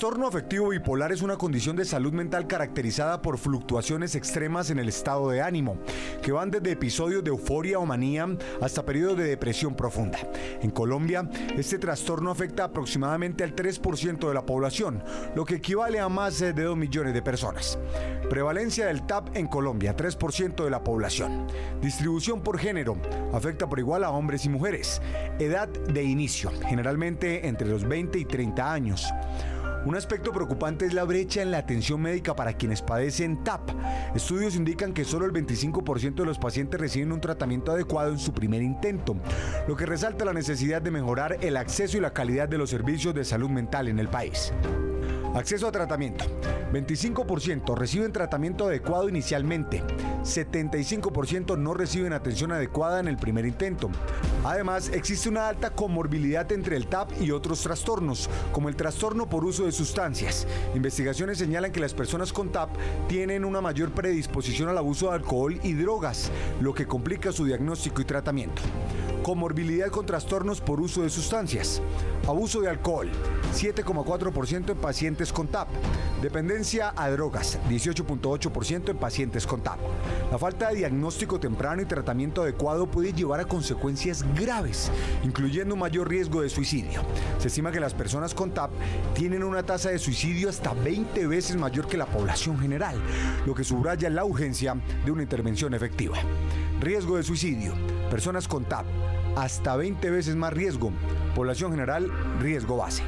trastorno afectivo bipolar es una condición de salud mental caracterizada por fluctuaciones extremas en el estado de ánimo, que van desde episodios de euforia o manía hasta periodos de depresión profunda. En Colombia, este trastorno afecta aproximadamente al 3% de la población, lo que equivale a más de 2 millones de personas. Prevalencia del TAP en Colombia, 3% de la población. Distribución por género, afecta por igual a hombres y mujeres. Edad de inicio, generalmente entre los 20 y 30 años. Un aspecto preocupante es la brecha en la atención médica para quienes padecen TAP. Estudios indican que solo el 25% de los pacientes reciben un tratamiento adecuado en su primer intento, lo que resalta la necesidad de mejorar el acceso y la calidad de los servicios de salud mental en el país. Acceso a tratamiento. 25% reciben tratamiento adecuado inicialmente, 75% no reciben atención adecuada en el primer intento. Además, existe una alta comorbilidad entre el TAP y otros trastornos, como el trastorno por uso de sustancias. Investigaciones señalan que las personas con TAP tienen una mayor predisposición al abuso de alcohol y drogas, lo que complica su diagnóstico y tratamiento. Comorbilidad con trastornos por uso de sustancias. Abuso de alcohol, 7,4% en pacientes con TAP. Dependencia a drogas, 18,8% en pacientes con TAP. La falta de diagnóstico temprano y tratamiento adecuado puede llevar a consecuencias graves, incluyendo un mayor riesgo de suicidio. Se estima que las personas con TAP tienen una tasa de suicidio hasta 20 veces mayor que la población general, lo que subraya la urgencia de una intervención efectiva. Riesgo de suicidio. Personas con TAP, hasta 20 veces más riesgo. Población general, riesgo base.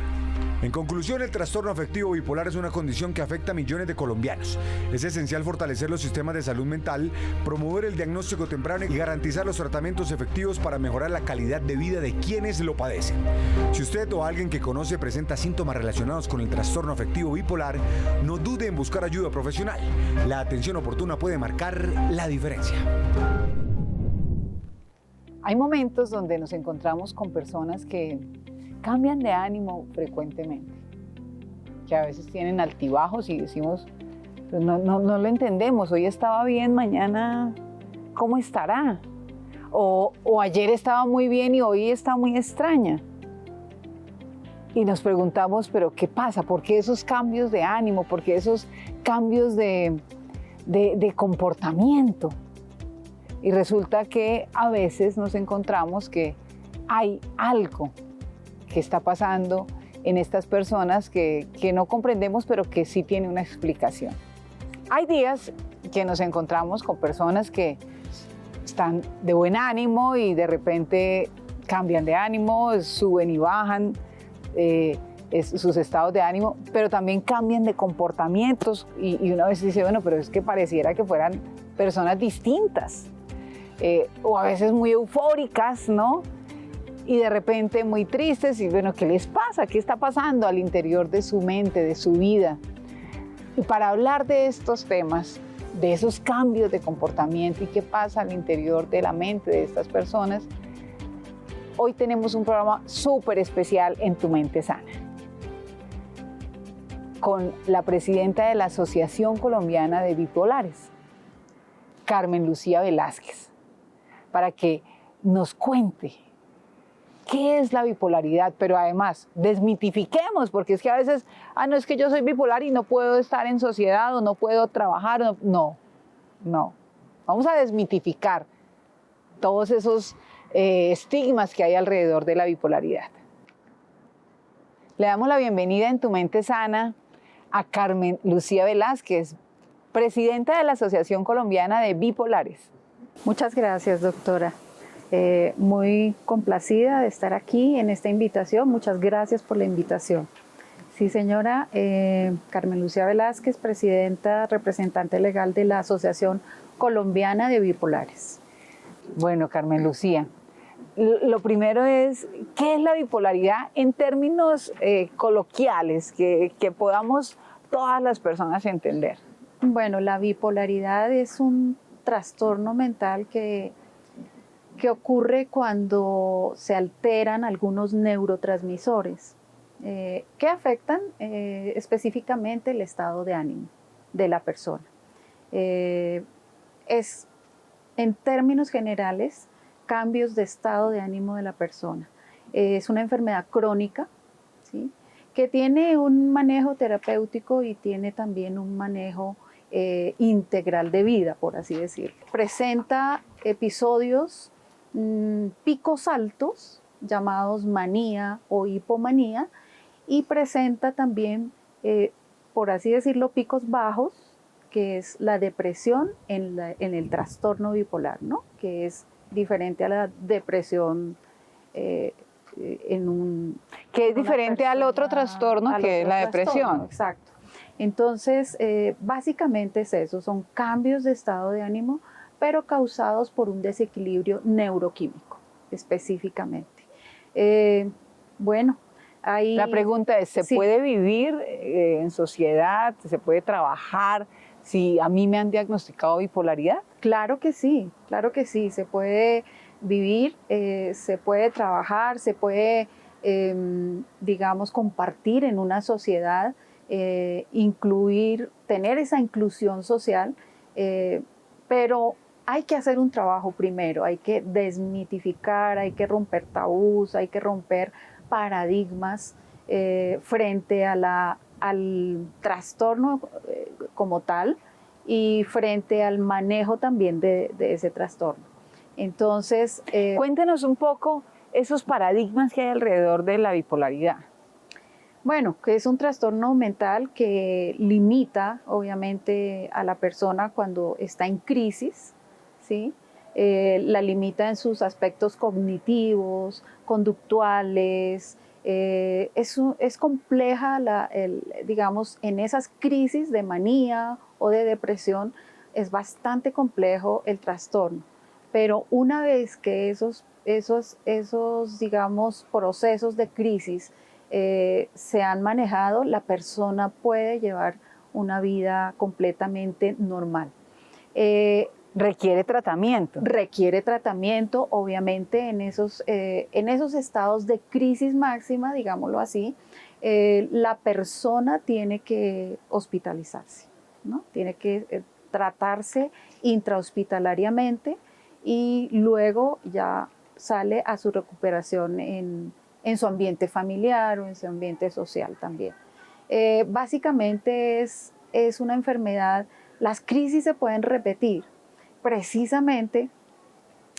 En conclusión, el trastorno afectivo bipolar es una condición que afecta a millones de colombianos. Es esencial fortalecer los sistemas de salud mental, promover el diagnóstico temprano y garantizar los tratamientos efectivos para mejorar la calidad de vida de quienes lo padecen. Si usted o alguien que conoce presenta síntomas relacionados con el trastorno afectivo bipolar, no dude en buscar ayuda profesional. La atención oportuna puede marcar la diferencia. Hay momentos donde nos encontramos con personas que cambian de ánimo frecuentemente, que a veces tienen altibajos y decimos, pues no lo entendemos, hoy estaba bien, mañana, ¿cómo estará? O ayer estaba muy bien y hoy está muy extraña. Y nos preguntamos, ¿pero qué pasa? ¿Por qué esos cambios de ánimo? ¿Por qué esos cambios de comportamiento? Y resulta que a veces nos encontramos que hay algo que está pasando en estas personas que no comprendemos, pero que sí tiene una explicación. Hay días que nos encontramos con personas que están de buen ánimo y de repente cambian de ánimo, suben y bajan sus estados de ánimo, pero también cambian de comportamientos y una vez dice, bueno, pero es que pareciera que fueran personas distintas. O a veces muy eufóricas, ¿no? Y de repente muy tristes y bueno, ¿qué les pasa? ¿Qué está pasando al interior de su mente, de su vida? Y para hablar de estos temas, de esos cambios de comportamiento y qué pasa al interior de la mente de estas personas, hoy tenemos un programa súper especial en Tu Mente Sana, con la presidenta de la Asociación Colombiana de Bipolares, Carmen Lucía Velázquez, para que nos cuente qué es la bipolaridad, pero además desmitifiquemos, porque es que a veces, no, es que yo soy bipolar y no puedo estar en sociedad o no puedo trabajar, no. Vamos a desmitificar todos esos estigmas que hay alrededor de la bipolaridad. Le damos la bienvenida en Tu Mente Sana a Carmen Lucía Velázquez, presidenta de la Asociación Colombiana de Bipolares. Muchas gracias, doctora. Muy complacida de estar aquí en esta invitación. Muchas gracias por la invitación. Sí, señora, Carmen Lucía Velázquez, presidenta, representante legal de la Asociación Colombiana de Bipolares. Bueno, Carmen Lucía, lo primero es, ¿qué es la bipolaridad en términos coloquiales que podamos todas las personas entender? Bueno, la bipolaridad es un trastorno mental que ocurre cuando se alteran algunos neurotransmisores que afectan específicamente el estado de ánimo de la persona. Es, en términos generales, cambios de estado de ánimo de la persona. Es una enfermedad crónica, ¿sí?, que tiene un manejo terapéutico y tiene también un manejo integral de vida, por así decirlo. Presenta episodios, picos altos, llamados manía o hipomanía, y presenta también, por así decirlo, picos bajos, que es la depresión en el trastorno bipolar, ¿no? Que es diferente a la depresión que es diferente al otro trastorno que es la depresión. Exacto. Entonces, básicamente es eso, son cambios de estado de ánimo, pero causados por un desequilibrio neuroquímico, específicamente. Bueno, ahí... La pregunta es, ¿se puede vivir en sociedad? ¿Se puede trabajar si a mí me han diagnosticado bipolaridad? Claro que sí, se puede vivir, se puede trabajar, se puede, digamos, compartir en una sociedad, incluir, tener esa inclusión social, pero hay que hacer un trabajo primero, hay que desmitificar, hay que romper tabús, hay que romper paradigmas frente a al trastorno como tal y frente al manejo también de ese trastorno. Entonces, cuéntenos un poco esos paradigmas que hay alrededor de la bipolaridad. Bueno, que es un trastorno mental que limita, obviamente, a la persona cuando está en crisis, ¿sí? La limita en sus aspectos cognitivos, conductuales. Es compleja, digamos, en esas crisis de manía o de depresión, es bastante complejo el trastorno. Pero una vez que esos digamos, procesos de crisis se han manejado, la persona puede llevar una vida completamente normal. Requiere tratamiento. Requiere tratamiento, obviamente, en esos estados de crisis máxima, digámoslo así, la persona tiene que hospitalizarse, ¿no? Tiene que tratarse intrahospitalariamente y luego ya sale a su recuperación en su ambiente familiar o en su ambiente social también. Básicamente es una enfermedad, las crisis se pueden repetir. Precisamente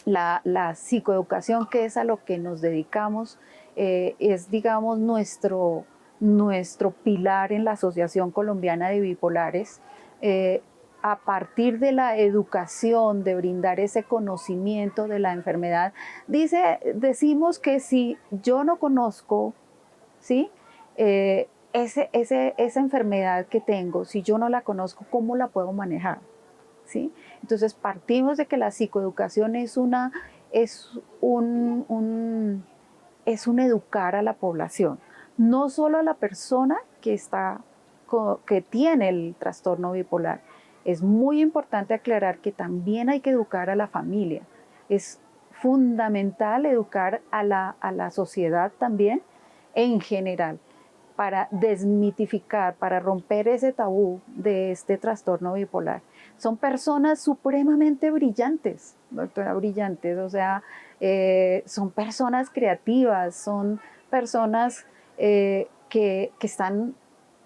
la psicoeducación, que es a lo que nos dedicamos, es, digamos, nuestro pilar en la Asociación Colombiana de Bipolares. A partir de la educación, de brindar ese conocimiento de la enfermedad, decimos que si yo no conozco, ¿sí? Esa enfermedad que tengo, si yo no la conozco, ¿cómo la puedo manejar? ¿Sí? Entonces partimos de que la psicoeducación es un educar a la población, no solo a la persona que tiene el trastorno bipolar. Es muy importante aclarar que también hay que educar a la familia. Es fundamental educar a la sociedad también en general, para desmitificar, para romper ese tabú de este trastorno bipolar. Son personas supremamente brillantes, doctora, brillantes, o sea, son personas creativas, son personas que están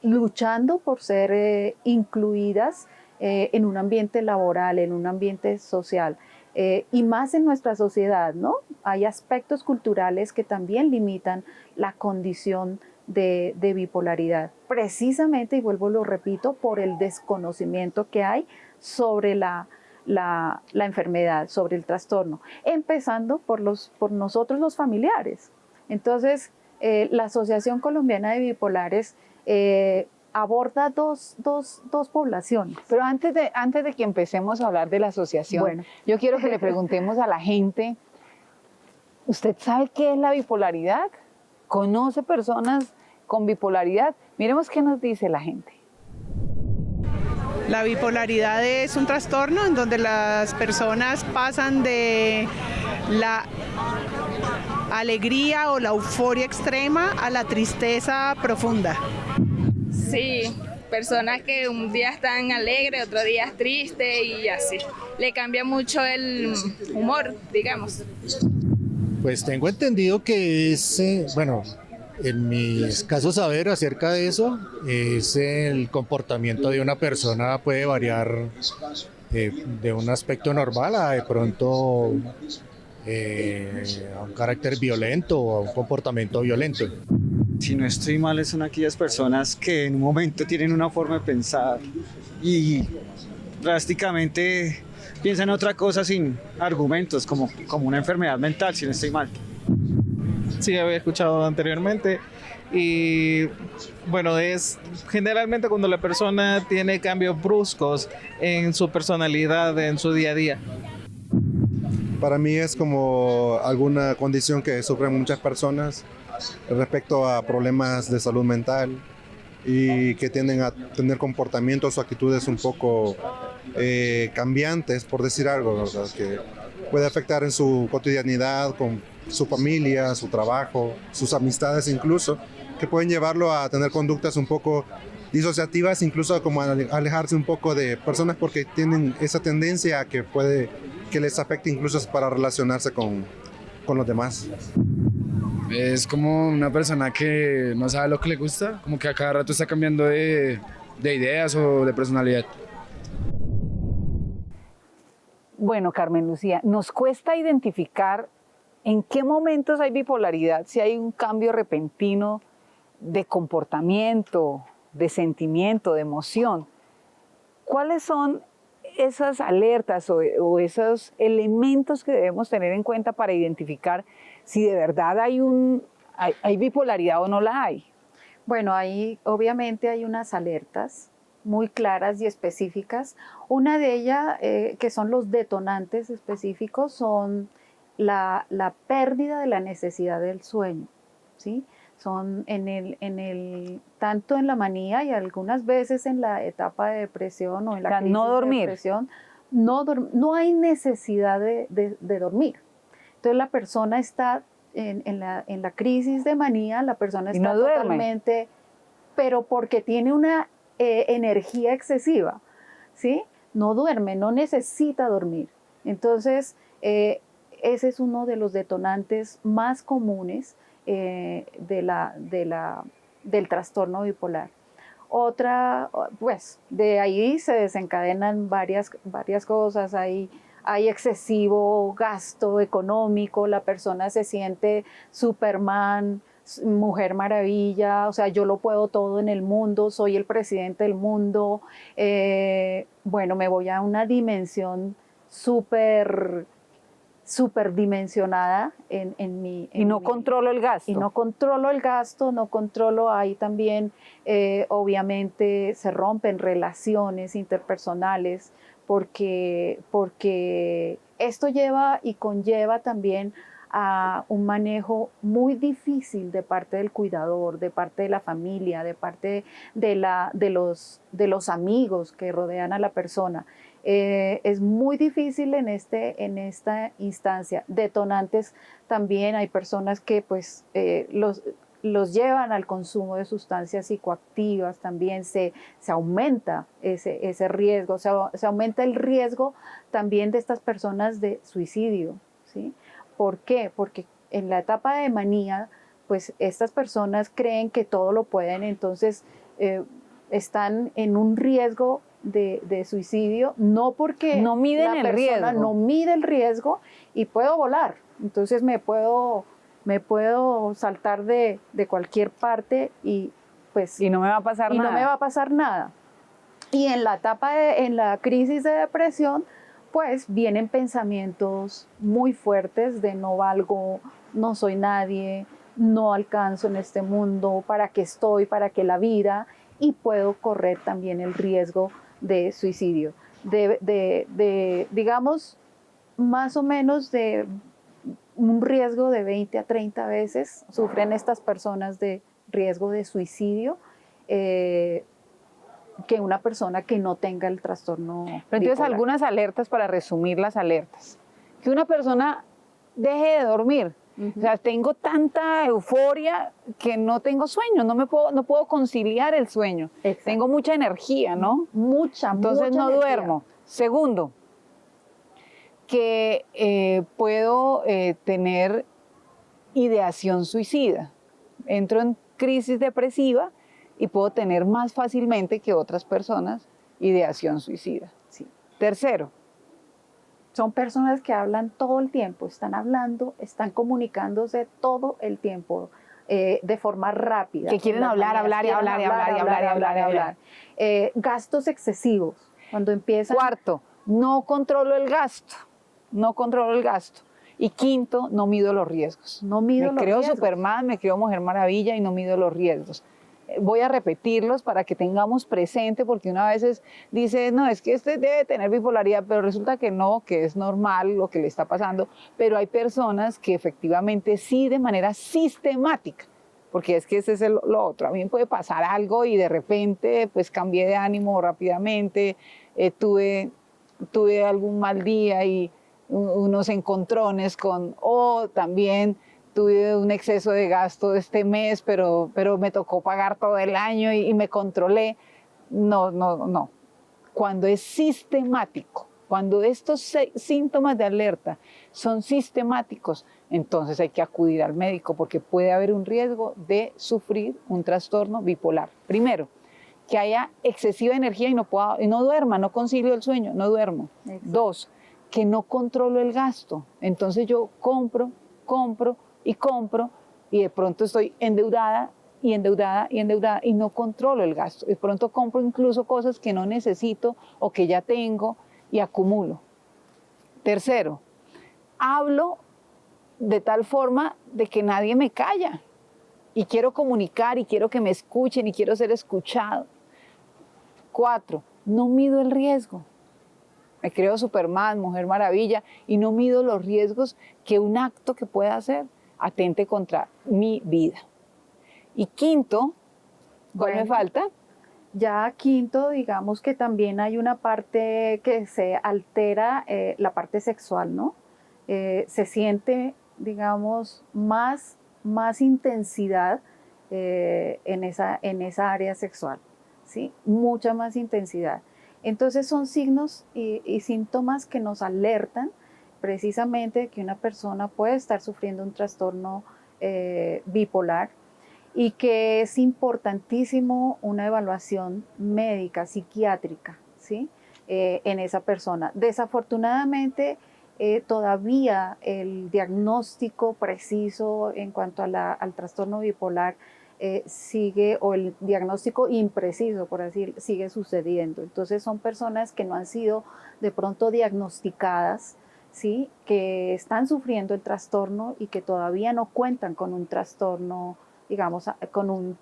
luchando por ser incluidas en un ambiente laboral, en un ambiente social, y más en nuestra sociedad, ¿no? Hay aspectos culturales que también limitan la condición de bipolaridad, precisamente, y vuelvo, lo repito, por el desconocimiento que hay sobre la enfermedad, sobre el trastorno, empezando por nosotros los familiares. Entonces, la Asociación Colombiana de Bipolares aborda dos poblaciones. Pero antes de que empecemos a hablar de la asociación, bueno, yo quiero que le preguntemos a la gente, ¿usted sabe qué es la bipolaridad? ¿Conoce personas con bipolaridad? Miremos qué nos dice la gente. La bipolaridad es un trastorno en donde las personas pasan de la alegría o la euforia extrema a la tristeza profunda. Sí, personas que un día están alegres, otro día tristes y así. Le cambia mucho el humor, digamos. Pues tengo entendido que es, En mi escaso saber acerca de eso, es el comportamiento de una persona puede variar de un aspecto normal a de pronto a un carácter violento o a un comportamiento violento. Si no estoy mal, son aquellas personas que en un momento tienen una forma de pensar y drásticamente piensan otra cosa sin argumentos, como una enfermedad mental, si no estoy mal. Sí, había escuchado anteriormente. Y bueno, es generalmente cuando la persona tiene cambios bruscos en su personalidad, en su día a día. Para mí es como alguna condición que sufren muchas personas respecto a problemas de salud mental y que tienden a tener comportamientos o actitudes un poco cambiantes, por decir algo, ¿verdad? Que puede afectar en su cotidianidad, con su familia, su trabajo, sus amistades incluso, que pueden llevarlo a tener conductas un poco disociativas, incluso como a alejarse un poco de personas porque tienen esa tendencia a que les afecte incluso para relacionarse con los demás. Es como una persona que no sabe lo que le gusta, como que a cada rato está cambiando de ideas o de personalidad. Bueno, Carmen Lucía, nos cuesta identificar en qué momentos hay bipolaridad, si hay un cambio repentino de comportamiento, de sentimiento, de emoción. ¿Cuáles son esas alertas o esos elementos que debemos tener en cuenta para identificar si de verdad hay bipolaridad o no la hay? Bueno, obviamente hay unas alertas muy claras y específicas. Una de ellas, que son los detonantes específicos, son la pérdida de la necesidad del sueño, ¿sí? Son tanto en la manía y algunas veces en la etapa de depresión o en la crisis de depresión, no hay necesidad de dormir. Entonces la persona está en la crisis de manía, la persona está totalmente, pero porque tiene una energía excesiva, ¿sí? No duerme, no necesita dormir. Entonces, ese es uno de los detonantes más comunes del trastorno bipolar. Otra, pues, de ahí se desencadenan varias cosas. Hay excesivo gasto económico, la persona se siente Superman, Mujer Maravilla, o sea, yo lo puedo todo en el mundo, soy el presidente del mundo. Bueno, me voy a una dimensión superdimensionada y no controlo el gasto. Y no controlo el gasto, no controlo, ahí también obviamente se rompen relaciones interpersonales porque esto lleva y conlleva también a un manejo muy difícil de parte del cuidador, de parte de la familia, de parte de los amigos que rodean a la persona. Es muy difícil en esta instancia. Detonantes también, hay personas que pues los llevan al consumo de sustancias psicoactivas, también se aumenta ese riesgo, se aumenta el riesgo también de estas personas de suicidio, ¿sí? ¿Por qué? Porque en la etapa de manía, pues estas personas creen que todo lo pueden, entonces están en un riesgo de suicidio, no porque no miden la persona no mide el riesgo y puedo volar, entonces me puedo saltar de cualquier parte y pues no me va a pasar nada. No me va a pasar nada. Y en la etapa en la crisis de depresión, pues vienen pensamientos muy fuertes de no valgo, no soy nadie, no alcanzo en este mundo, ¿para qué estoy? ¿Para qué la vida? Y puedo correr también el riesgo de suicidio. Digamos, más o menos de un riesgo de 20 a 30 veces sufren estas personas de riesgo de suicidio que una persona que no tenga el trastorno bipolar. Pero entonces algunas alertas para resumir las alertas. Que una persona deje de dormir. O sea, tengo tanta euforia que no tengo sueño, no puedo conciliar el sueño. Exacto. Tengo mucha energía, ¿no? Entonces no duermo. Segundo, que puedo tener ideación suicida. entro en crisis depresiva y puedo tener más fácilmente que otras personas ideación suicida. Sí. Tercero, son personas que hablan todo el tiempo, están hablando, están comunicándose todo el tiempo de forma rápida. que quieren hablar. Gastos excesivos, cuando empiezan... Cuarto, no controlo el gasto. Y quinto, no mido los riesgos. Me creo Superman, me creo Mujer Maravilla y no mido los riesgos. Voy a repetirlos para que tengamos presente, porque una vez dice, no, es que este debe tener bipolaridad, pero resulta que no, que es normal lo que le está pasando. Pero hay personas que efectivamente sí, de manera sistemática, porque es que ese es lo otro. A mí me puede pasar algo y de repente pues cambié de ánimo rápidamente, tuve algún mal día y unos encontrones también tuve un exceso de gasto este mes, pero me tocó pagar todo el año y me controlé. No. Cuando es sistemático, cuando estos síntomas de alerta son sistemáticos, entonces hay que acudir al médico porque puede haber un riesgo de sufrir un trastorno bipolar. Primero, que haya excesiva energía y no duerma, no concilio el sueño, no duermo. Exacto. Dos, que no controlo el gasto. Entonces yo compro y de pronto estoy endeudada y no controlo el gasto. De pronto compro incluso cosas que no necesito o que ya tengo y acumulo. Tercero, hablo de tal forma de que nadie me calla y quiero comunicar y quiero que me escuchen y quiero ser escuchado. 4, no mido el riesgo. Me creo Superman, Mujer Maravilla y no mido los riesgos que un acto que pueda hacer atente contra mi vida. Y quinto, ¿cuál me falta? Ya quinto, digamos que también hay una parte que se altera, la parte sexual, ¿no? Se siente, digamos, más intensidad en esa área sexual, ¿sí? Mucha más intensidad. Entonces son signos y síntomas que nos alertan precisamente que una persona puede estar sufriendo un trastorno bipolar y que es importantísimo una evaluación médica, psiquiátrica, ¿sí? En esa persona. Desafortunadamente, todavía el diagnóstico preciso en cuanto al trastorno bipolar sigue, o el diagnóstico impreciso, por así, sigue sucediendo. Entonces son personas que no han sido de pronto diagnosticadas, ¿sí? Que están sufriendo el trastorno y que todavía no cuentan con un trastorno, digamos, con un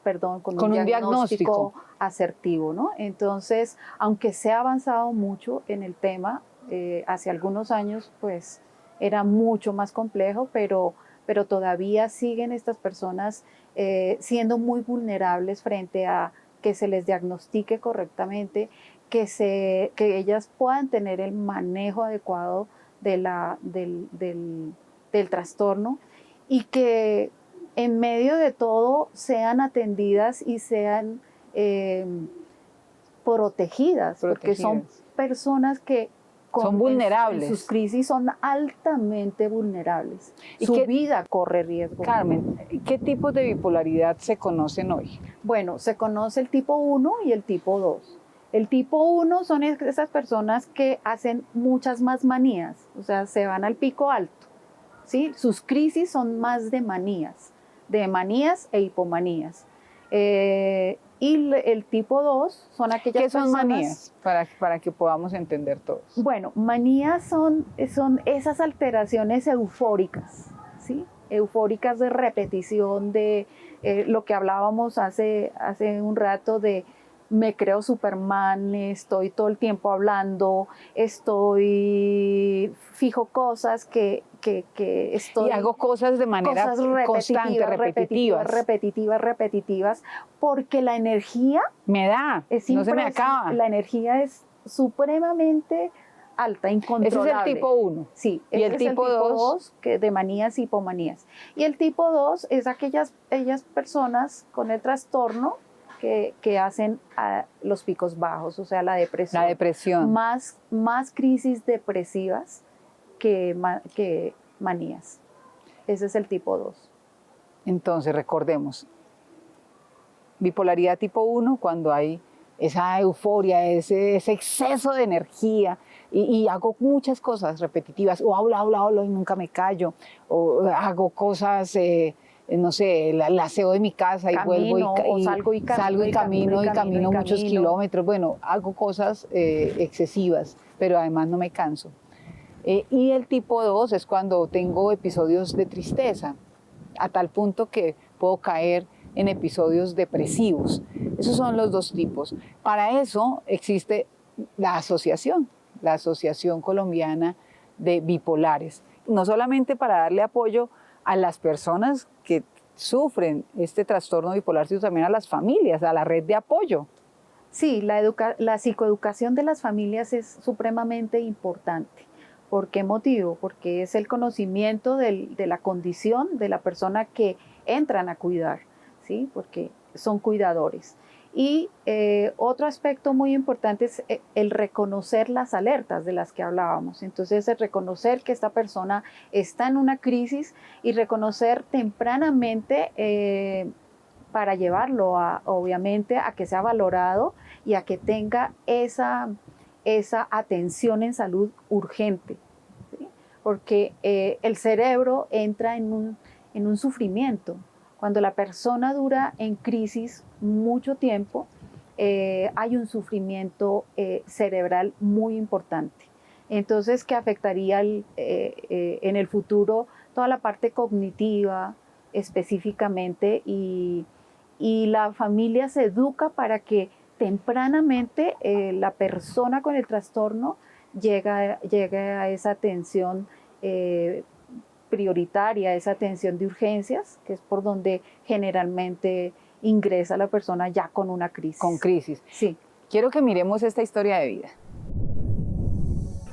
diagnóstico asertivo, ¿no? Entonces, aunque se ha avanzado mucho en el tema, hace algunos años pues era mucho más complejo, pero todavía siguen estas personas siendo muy vulnerables frente a que se les diagnostique correctamente, que ellas puedan tener el manejo adecuado del trastorno y que en medio de todo sean atendidas y sean protegidas, porque son personas que son vulnerables. En sus crisis son altamente vulnerables. Su vida corre riesgo. Carmen, ¿qué tipos de bipolaridad se conocen hoy? Bueno, se conoce el tipo 1 y el tipo 2. El tipo 1 son esas personas que hacen muchas más manías, o sea, se van al pico alto, ¿sí? Sus crisis son más de manías e hipomanías. Y el tipo 2 son aquellas personas... ¿Qué son manías? Para que podamos entender todos. Bueno, manías son esas alteraciones eufóricas, ¿sí? Eufóricas de repetición, de lo que hablábamos hace un rato de me creo Superman, estoy todo el tiempo hablando, fijo cosas que estoy... Y hago cosas de manera constante, repetitivas, porque la energía... no se me acaba. La energía es supremamente alta, incontrolable. Ese es el tipo 1. Sí, y el tipo 2 de manías y hipomanías. Y el tipo 2 es aquellas personas con el trastorno que hacen los picos bajos, o sea, la depresión. La depresión. Más crisis depresivas que manías. Ese es el tipo 2. Entonces, recordemos, bipolaridad tipo 1, cuando hay esa euforia, ese exceso de energía y hago muchas cosas repetitivas, o hablo y nunca me callo, o hago cosas, no sé, el aseo de mi casa y vuelvo y salgo y camino muchos kilómetros, bueno, hago cosas excesivas, pero además no me canso. Y el tipo 2 es cuando tengo episodios de tristeza, a tal punto que puedo caer en episodios depresivos. Esos son los dos tipos. Para eso existe la Asociación Colombiana de Bipolares. No solamente para darle apoyo a las personas que sufren este trastorno bipolar, sino también a las familias, a la red de apoyo. Sí, la psicoeducación de las familias es supremamente importante. ¿Por qué motivo? Porque es el conocimiento de la condición de la persona que entran a cuidar, ¿sí? Porque son cuidadores. Y otro aspecto muy importante es el reconocer las alertas de las que hablábamos. Entonces, el reconocer que esta persona está en una crisis y reconocer tempranamente para llevarlo, obviamente, a que sea valorado y a que tenga esa atención en salud urgente, ¿sí? Porque el cerebro entra en un sufrimiento. Cuando la persona dura en crisis mucho tiempo, hay un sufrimiento cerebral muy importante. Entonces, que afectaría en el futuro toda la parte cognitiva específicamente y la familia se educa para que tempranamente la persona con el trastorno llegue a esa atención prioritaria, esa atención de urgencias, que es por donde generalmente ingresa la persona ya con una crisis. Con crisis. Sí. Quiero que miremos esta historia de vida.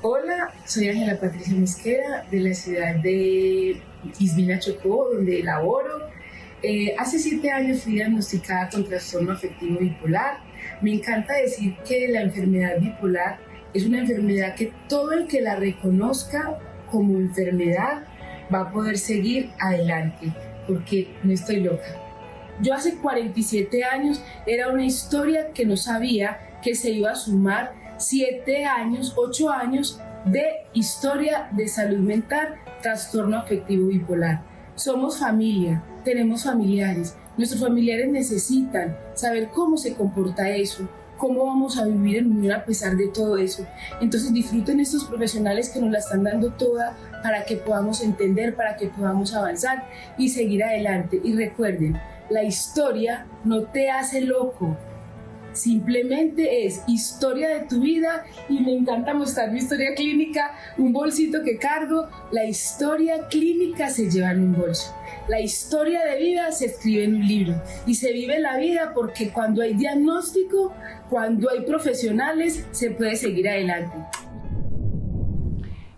Hola, soy Ángela Patricia Mosquera de la ciudad de Ismina, Chocó, donde laboro. Hace 7 años fui diagnosticada con trastorno afectivo bipolar. Me encanta decir que la enfermedad bipolar es una enfermedad que todo el que la reconozca como enfermedad va a poder seguir adelante, porque no estoy loca. Yo hace 47 años era una historia que no sabía que se iba a sumar 8 años de historia de salud mental, trastorno afectivo bipolar. Somos familia, tenemos familiares, nuestros familiares necesitan saber cómo se comporta eso, cómo vamos a vivir en unión a pesar de todo eso. Entonces disfruten estos profesionales que nos la están dando toda para que podamos entender, para que podamos avanzar y seguir adelante. Y recuerden, la historia no te hace loco, simplemente es historia de tu vida y me encanta mostrar mi historia clínica, un bolsito que cargo. La historia clínica se lleva en un bolso. La historia de vida se escribe en un libro y se vive la vida porque cuando hay diagnóstico, cuando hay profesionales, se puede seguir adelante.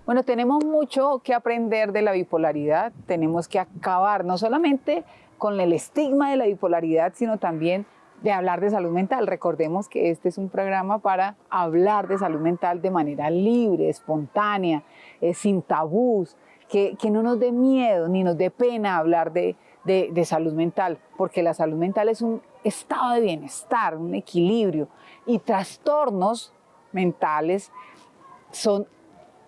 Bueno, tenemos mucho que aprender de la bipolaridad. Tenemos que acabar no solamente con el estigma de la bipolaridad, sino también de hablar de salud mental. Recordemos que este es un programa para hablar de salud mental de manera libre, espontánea, sin tabús, que no nos dé miedo ni nos dé pena hablar de salud mental, porque la salud mental es un estado de bienestar, un equilibrio, y trastornos mentales son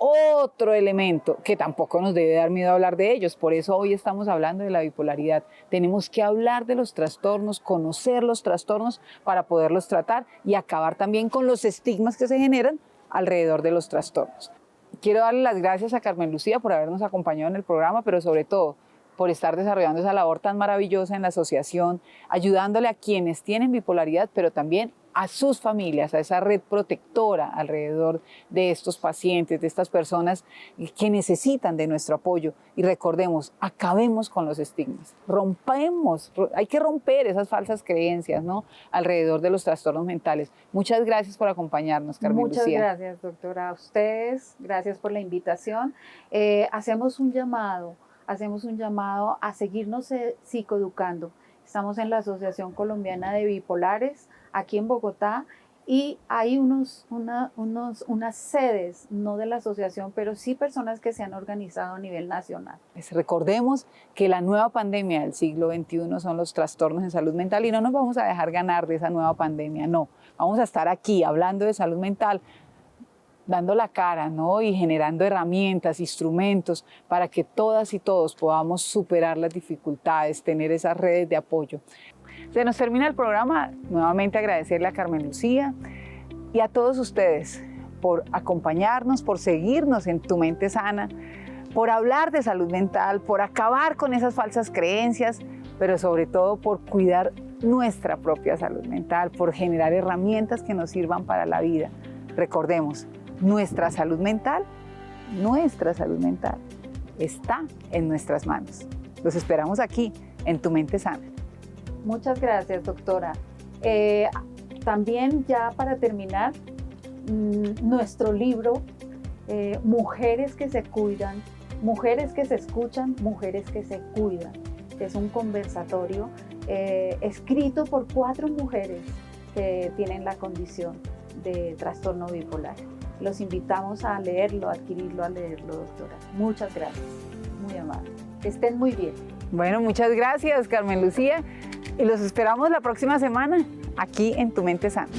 otro elemento que tampoco nos debe dar miedo hablar de ellos. Por eso hoy estamos hablando de la bipolaridad. Tenemos que hablar de los trastornos, conocer los trastornos para poderlos tratar y acabar también con los estigmas que se generan alrededor de los trastornos. Quiero darle las gracias a Carmen Lucía por habernos acompañado en el programa, pero sobre todo por estar desarrollando esa labor tan maravillosa en la asociación, ayudándole a quienes tienen bipolaridad, pero también a sus familias, a esa red protectora alrededor de estos pacientes, de estas personas que necesitan de nuestro apoyo. Y recordemos, acabemos con los estigmas, hay que romper esas falsas creencias, ¿no?, alrededor de los trastornos mentales. Muchas gracias por acompañarnos, Carmen Lucía. Muchas gracias, doctora. A ustedes, gracias por la invitación. Hacemos un llamado a seguirnos psicoeducando. Estamos en la Asociación Colombiana de Bipolares, aquí en Bogotá, y hay unas sedes, no de la asociación, pero sí personas que se han organizado a nivel nacional. Pues recordemos que la nueva pandemia del siglo XXI son los trastornos en salud mental y no nos vamos a dejar ganar de esa nueva pandemia, no. Vamos a estar aquí hablando de salud mental, dando la cara, ¿no? Y generando herramientas, instrumentos para que todas y todos podamos superar las dificultades, tener esas redes de apoyo. Se nos termina el programa, nuevamente agradecerle a Carmen Lucía y a todos ustedes por acompañarnos, por seguirnos en Tu Mente Sana, por hablar de salud mental, por acabar con esas falsas creencias, pero sobre todo por cuidar nuestra propia salud mental, por generar herramientas que nos sirvan para la vida. Recordemos, nuestra salud mental está en nuestras manos. Los esperamos aquí en Tu Mente Sana. Muchas gracias, doctora. También ya para terminar, nuestro libro, Mujeres que se cuidan, mujeres que se escuchan, mujeres que se cuidan. Es un conversatorio escrito por 4 mujeres que tienen la condición de trastorno bipolar. Los invitamos a leerlo, a adquirirlo, a leerlo, doctora. Muchas gracias, muy amable. Que estén muy bien. Bueno, muchas gracias, Carmen Lucía. Y los esperamos la próxima semana aquí en Tu Mente Sana.